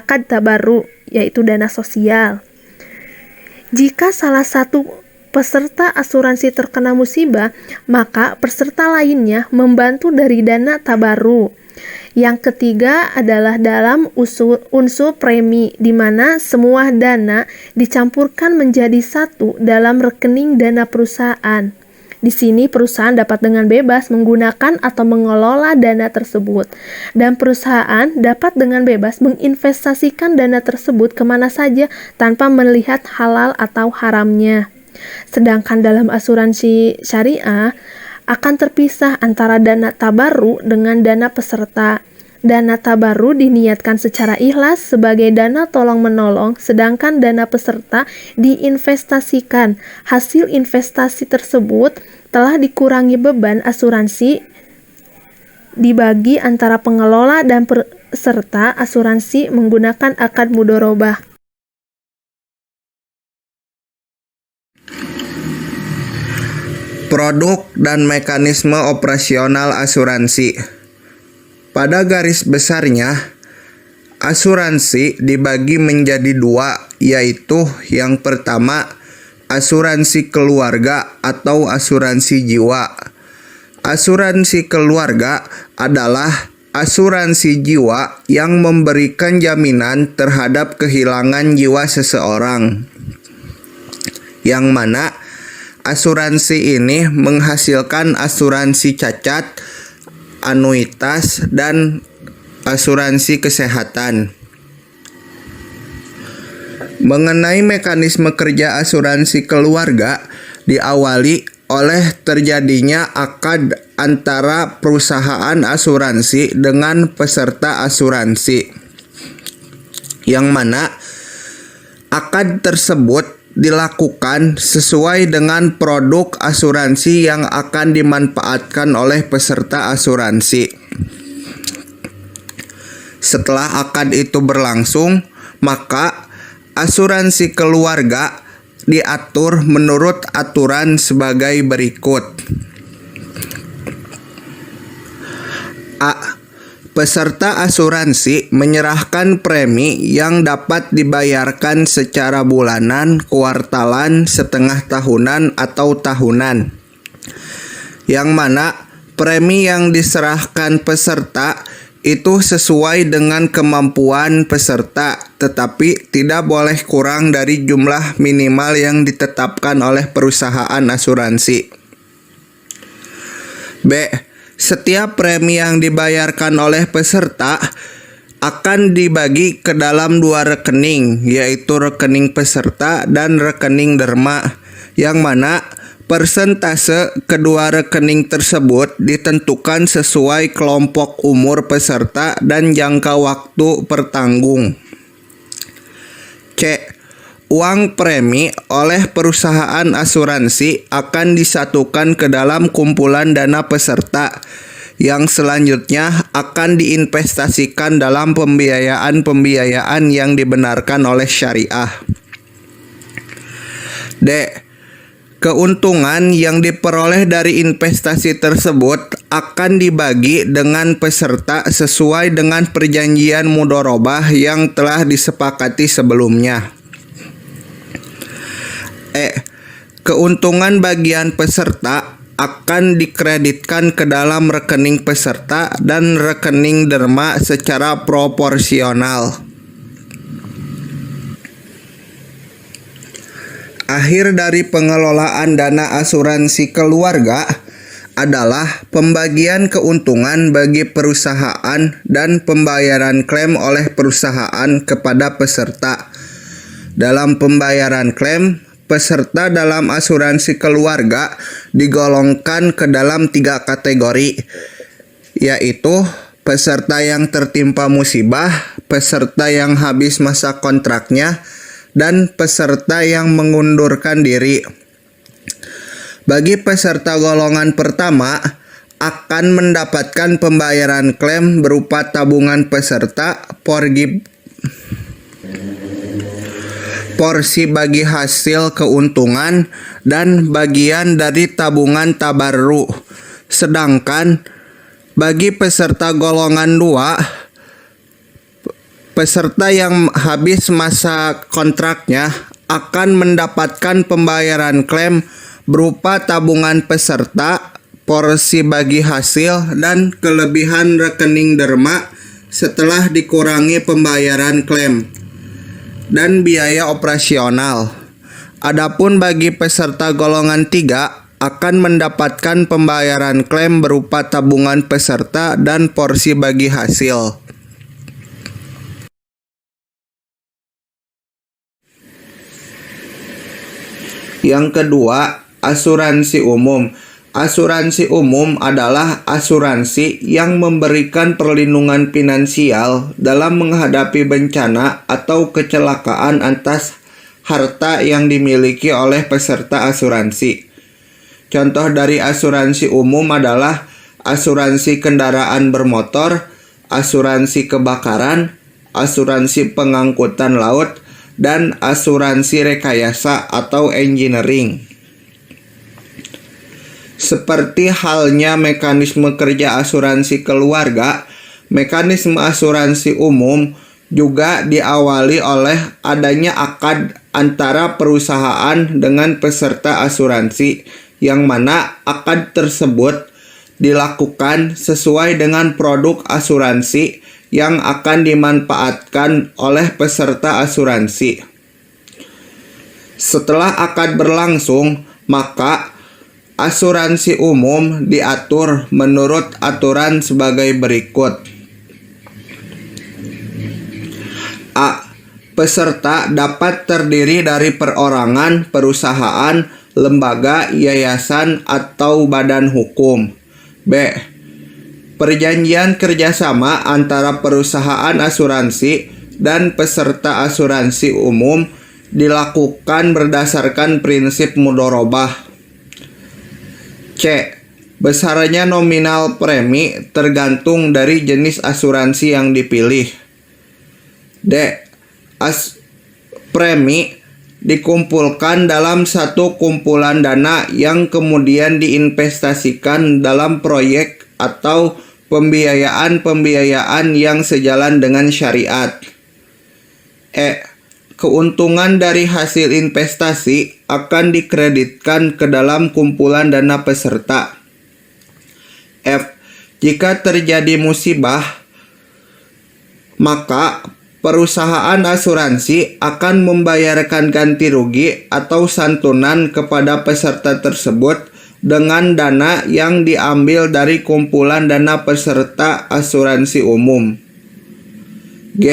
akad tabarru, yaitu dana sosial. Jika salah satu peserta asuransi terkena musibah, maka peserta lainnya membantu dari dana tabarru. Yang ketiga adalah dalam unsur premi, di mana semua dana dicampurkan menjadi satu dalam rekening dana perusahaan. Di sini perusahaan dapat dengan bebas menggunakan atau mengelola dana tersebut, dan perusahaan dapat dengan bebas menginvestasikan dana tersebut kemana saja tanpa melihat halal atau haramnya. Sedangkan dalam asuransi syariah akan terpisah antara dana tabarru dengan dana peserta. Dana tabarru diniatkan secara ikhlas sebagai dana tolong-menolong, sedangkan dana peserta diinvestasikan. Hasil investasi tersebut telah dikurangi beban asuransi dibagi antara pengelola dan peserta asuransi menggunakan akad mudharabah. Produk dan mekanisme operasional asuransi. Pada garis besarnya, asuransi dibagi menjadi dua, yaitu yang pertama, asuransi keluarga atau asuransi jiwa. Asuransi keluarga adalah asuransi jiwa yang memberikan jaminan terhadap kehilangan jiwa seseorang, yang mana asuransi ini menghasilkan asuransi cacat, anuitas, dan asuransi kesehatan. Mengenai mekanisme kerja asuransi keluarga, diawali oleh terjadinya akad antara perusahaan asuransi dengan peserta asuransi, yang mana akad tersebut dilakukan sesuai dengan produk asuransi yang akan dimanfaatkan oleh peserta asuransi. Setelah akad itu berlangsung, maka asuransi keluarga diatur menurut aturan sebagai berikut. A. Peserta asuransi menyerahkan premi yang dapat dibayarkan secara bulanan, kuartalan, setengah tahunan, atau tahunan. Yang mana premi yang diserahkan peserta itu sesuai dengan kemampuan peserta, tetapi tidak boleh kurang dari jumlah minimal yang ditetapkan oleh perusahaan asuransi. B. Setiap premi yang dibayarkan oleh peserta akan dibagi ke dalam dua rekening, yaitu rekening peserta dan rekening derma, yang mana persentase kedua rekening tersebut ditentukan sesuai kelompok umur peserta dan jangka waktu pertanggung. C. Uang premi oleh perusahaan asuransi akan disatukan ke dalam kumpulan dana peserta yang selanjutnya akan diinvestasikan dalam pembiayaan yang dibenarkan oleh syariah. D. Keuntungan yang diperoleh dari investasi tersebut akan dibagi dengan peserta sesuai dengan perjanjian mudharabah yang telah disepakati sebelumnya. E. Keuntungan bagian peserta akan dikreditkan ke dalam rekening peserta dan rekening derma secara proporsional. Akhir dari pengelolaan dana asuransi keluarga adalah pembagian keuntungan bagi perusahaan dan pembayaran klaim oleh perusahaan kepada peserta. Dalam pembayaran klaim, peserta dalam asuransi keluarga digolongkan ke dalam 3 kategori, yaitu peserta yang tertimpa musibah, peserta yang habis masa kontraknya, dan peserta yang mengundurkan diri. Bagi peserta golongan pertama, akan mendapatkan pembayaran klaim berupa tabungan peserta, porsi bagi hasil keuntungan, dan bagian dari tabungan tabarru. Sedangkan bagi peserta golongan 2, peserta yang habis masa kontraknya akan mendapatkan pembayaran klaim berupa tabungan peserta, porsi bagi hasil, dan kelebihan rekening derma setelah dikurangi pembayaran klaim dan biaya operasional. Adapun bagi peserta golongan 3 akan mendapatkan pembayaran klaim berupa tabungan peserta dan porsi bagi hasil. Yang kedua, asuransi umum. Asuransi umum adalah asuransi yang memberikan perlindungan finansial dalam menghadapi bencana atau kecelakaan atas harta yang dimiliki oleh peserta asuransi. Contoh dari asuransi umum adalah asuransi kendaraan bermotor, asuransi kebakaran, asuransi pengangkutan laut, dan asuransi rekayasa atau engineering. Seperti halnya mekanisme kerja asuransi keluarga, mekanisme asuransi umum juga diawali oleh adanya akad antara perusahaan dengan peserta asuransi, yang mana akad tersebut dilakukan sesuai dengan produk asuransi yang akan dimanfaatkan oleh peserta asuransi. Setelah akad berlangsung, maka asuransi umum diatur menurut aturan sebagai berikut. A. Peserta dapat terdiri dari perorangan, perusahaan, lembaga, yayasan, atau badan hukum. B. Perjanjian kerjasama antara perusahaan asuransi dan peserta asuransi umum dilakukan berdasarkan prinsip mudharabah. C. Besarnya nominal premi tergantung dari jenis asuransi yang dipilih. D. Premi dikumpulkan dalam satu kumpulan dana yang kemudian diinvestasikan dalam proyek atau pembiayaan yang sejalan dengan syariat. E. Keuntungan dari hasil investasi akan dikreditkan ke dalam kumpulan dana peserta. F. Jika terjadi musibah, maka perusahaan asuransi akan membayarkan ganti rugi atau santunan kepada peserta tersebut dengan dana yang diambil dari kumpulan dana peserta asuransi umum. G.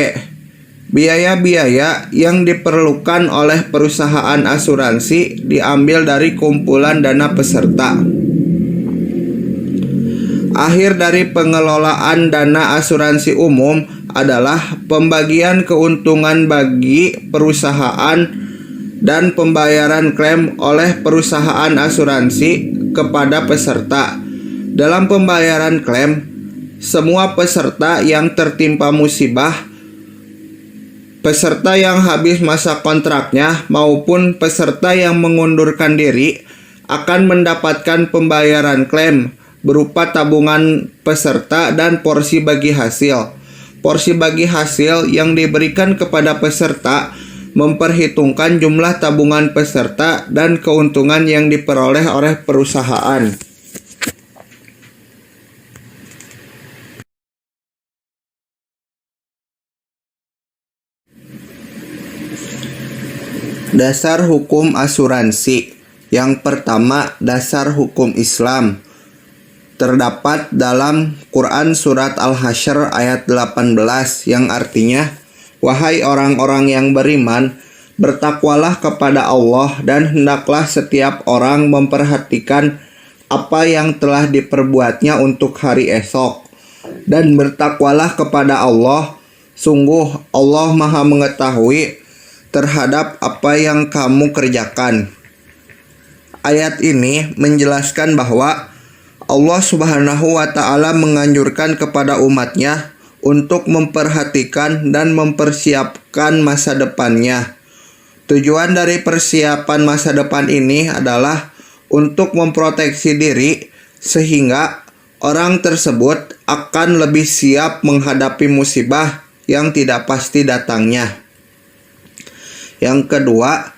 Biaya-biaya yang diperlukan oleh perusahaan asuransi diambil dari kumpulan dana peserta. Akhir dari pengelolaan dana asuransi umum adalah pembagian keuntungan bagi perusahaan dan pembayaran klaim oleh perusahaan asuransi kepada peserta. Dalam pembayaran klaim, semua peserta yang tertimpa musibah, peserta yang habis masa kontraknya, maupun peserta yang mengundurkan diri akan mendapatkan pembayaran klaim berupa tabungan peserta dan porsi bagi hasil. Porsi bagi hasil yang diberikan kepada peserta memperhitungkan jumlah tabungan peserta dan keuntungan yang diperoleh oleh perusahaan. Dasar hukum asuransi. Yang pertama, dasar hukum Islam. Terdapat dalam Quran surat Al-Hasyr ayat 18 yang artinya, wahai orang-orang yang beriman, bertakwalah kepada Allah dan hendaklah setiap orang memperhatikan apa yang telah diperbuatnya untuk hari esok. Dan bertakwalah kepada Allah, sungguh Allah Maha mengetahui terhadap apa yang kamu kerjakan. Ayat ini menjelaskan bahwa Allah Subhanahu wa Ta'ala menganjurkan kepada umatnya untuk memperhatikan dan mempersiapkan masa depannya. Tujuan dari persiapan masa depan ini adalah untuk memproteksi diri sehingga orang tersebut akan lebih siap menghadapi musibah yang tidak pasti datangnya. Yang kedua,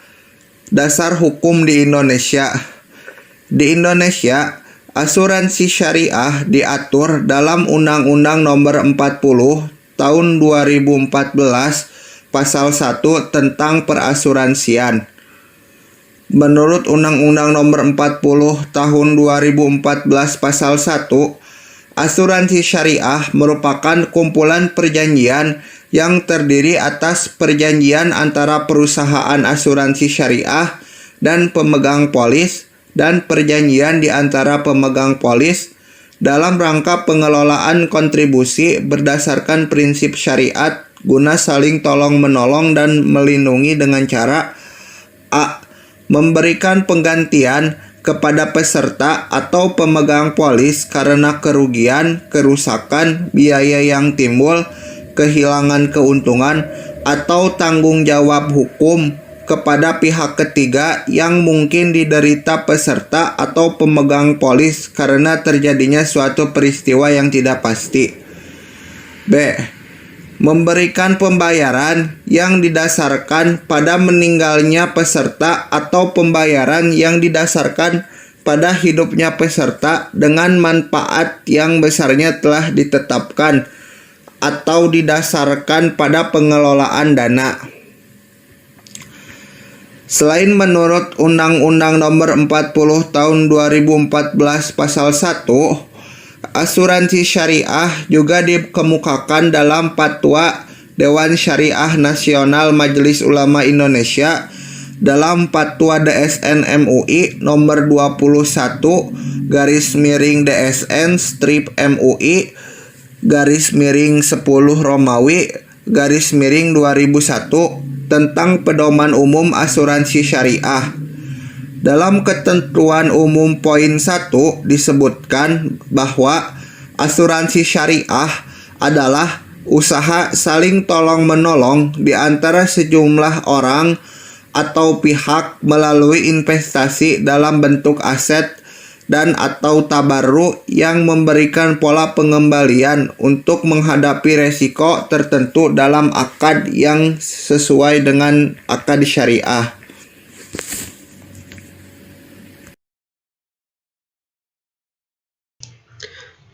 dasar hukum di Indonesia. Di Indonesia, asuransi syariah diatur dalam Undang-Undang Nomor 40 Tahun 2014 Pasal 1 tentang perasuransian. Menurut Undang-Undang Nomor 40 Tahun 2014 Pasal 1, asuransi syariah merupakan kumpulan perjanjian yang terdiri atas perjanjian antara perusahaan asuransi syariah dan pemegang polis dan perjanjian di antara pemegang polis dalam rangka pengelolaan kontribusi berdasarkan prinsip syariat guna saling tolong-menolong dan melindungi dengan cara a. Memberikan penggantian kepada peserta atau pemegang polis karena kerugian, kerusakan, biaya yang timbul, kehilangan keuntungan, atau tanggung jawab hukum kepada pihak ketiga yang mungkin diderita peserta atau pemegang polis karena terjadinya suatu peristiwa yang tidak pasti. B. Memberikan pembayaran yang didasarkan pada meninggalnya peserta atau pembayaran yang didasarkan pada hidupnya peserta dengan manfaat yang besarnya telah ditetapkan atau didasarkan pada pengelolaan dana. Selain menurut Undang-Undang Nomor 40 Tahun 2014 Pasal 1, asuransi syariah juga dikemukakan dalam Fatwa Dewan Syariah Nasional Majelis Ulama Indonesia dalam Fatwa DSN MUI nomor 21/DSN/MUI /10 Romawi /2001 tentang pedoman umum asuransi syariah. Dalam ketentuan umum poin 1 disebutkan bahwa asuransi syariah adalah usaha saling tolong-menolong di antara sejumlah orang atau pihak melalui investasi dalam bentuk aset dan atau tabarru yang memberikan pola pengembalian untuk menghadapi resiko tertentu dalam akad yang sesuai dengan akad syariah.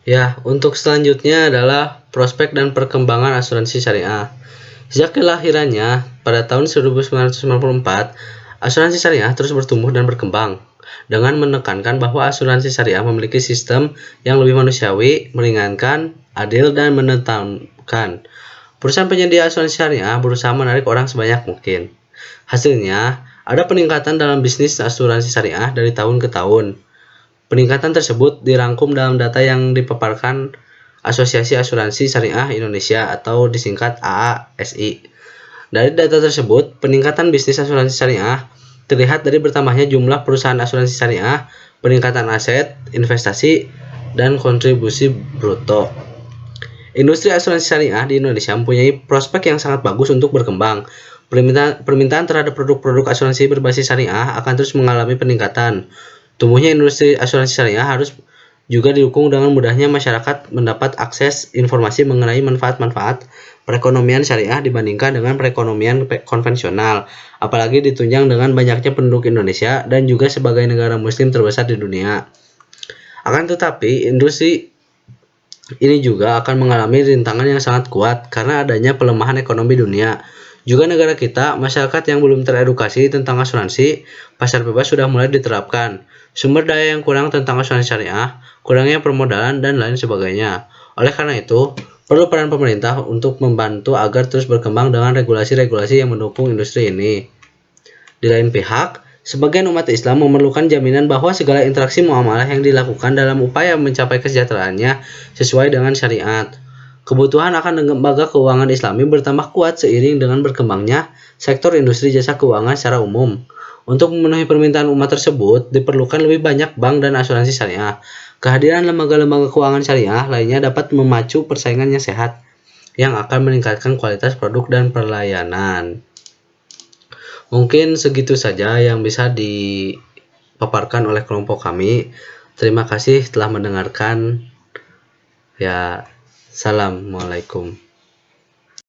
Ya, untuk selanjutnya adalah prospek dan perkembangan asuransi syariah. Sejak kelahirannya pada tahun 1994, asuransi syariah terus bertumbuh dan berkembang dengan menekankan bahwa asuransi syariah memiliki sistem yang lebih manusiawi, meringankan, adil, dan menentukan. Perusahaan penyedia asuransi syariah berusaha menarik orang sebanyak mungkin. Hasilnya, ada peningkatan dalam bisnis asuransi syariah dari tahun ke tahun. Peningkatan tersebut dirangkum dalam data yang dipaparkan Asosiasi Asuransi Syariah Indonesia atau disingkat AASI. Dari data tersebut, peningkatan bisnis asuransi syariah terlihat dari bertambahnya jumlah perusahaan asuransi syariah, peningkatan aset, investasi, dan kontribusi bruto. Industri asuransi syariah di Indonesia mempunyai prospek yang sangat bagus untuk berkembang. Permintaan terhadap produk-produk asuransi berbasis syariah akan terus mengalami peningkatan. Tumbuhnya industri asuransi syariah harus juga didukung dengan mudahnya masyarakat mendapat akses informasi mengenai manfaat-manfaat perekonomian syariah dibandingkan dengan perekonomian konvensional, apalagi ditunjang dengan banyaknya penduduk Indonesia dan juga sebagai negara muslim terbesar di dunia. Akan tetapi, industri ini juga akan mengalami rintangan yang sangat kuat karena adanya pelemahan ekonomi dunia. Juga negara kita, masyarakat yang belum teredukasi tentang asuransi, pasar bebas sudah mulai diterapkan. Sumber daya yang kurang tentang asuransi syariah, kurangnya permodalan, dan lain sebagainya. Oleh karena itu, perlu peran pemerintah untuk membantu agar terus berkembang dengan regulasi-regulasi yang mendukung industri ini. Di lain pihak, sebagian umat Islam memerlukan jaminan bahwa segala interaksi muamalah yang dilakukan dalam upaya mencapai kesejahteraannya sesuai dengan syariat. Kebutuhan akan lembaga keuangan Islami bertambah kuat seiring dengan berkembangnya sektor industri jasa keuangan secara umum. Untuk memenuhi permintaan umat tersebut, diperlukan lebih banyak bank dan asuransi syariah. Kehadiran lembaga-lembaga keuangan syariah lainnya dapat memacu persaingan yang sehat, yang akan meningkatkan kualitas produk dan pelayanan. Mungkin segitu saja yang bisa dipaparkan oleh kelompok kami. Terima kasih telah mendengarkan. Ya, Assalamualaikum.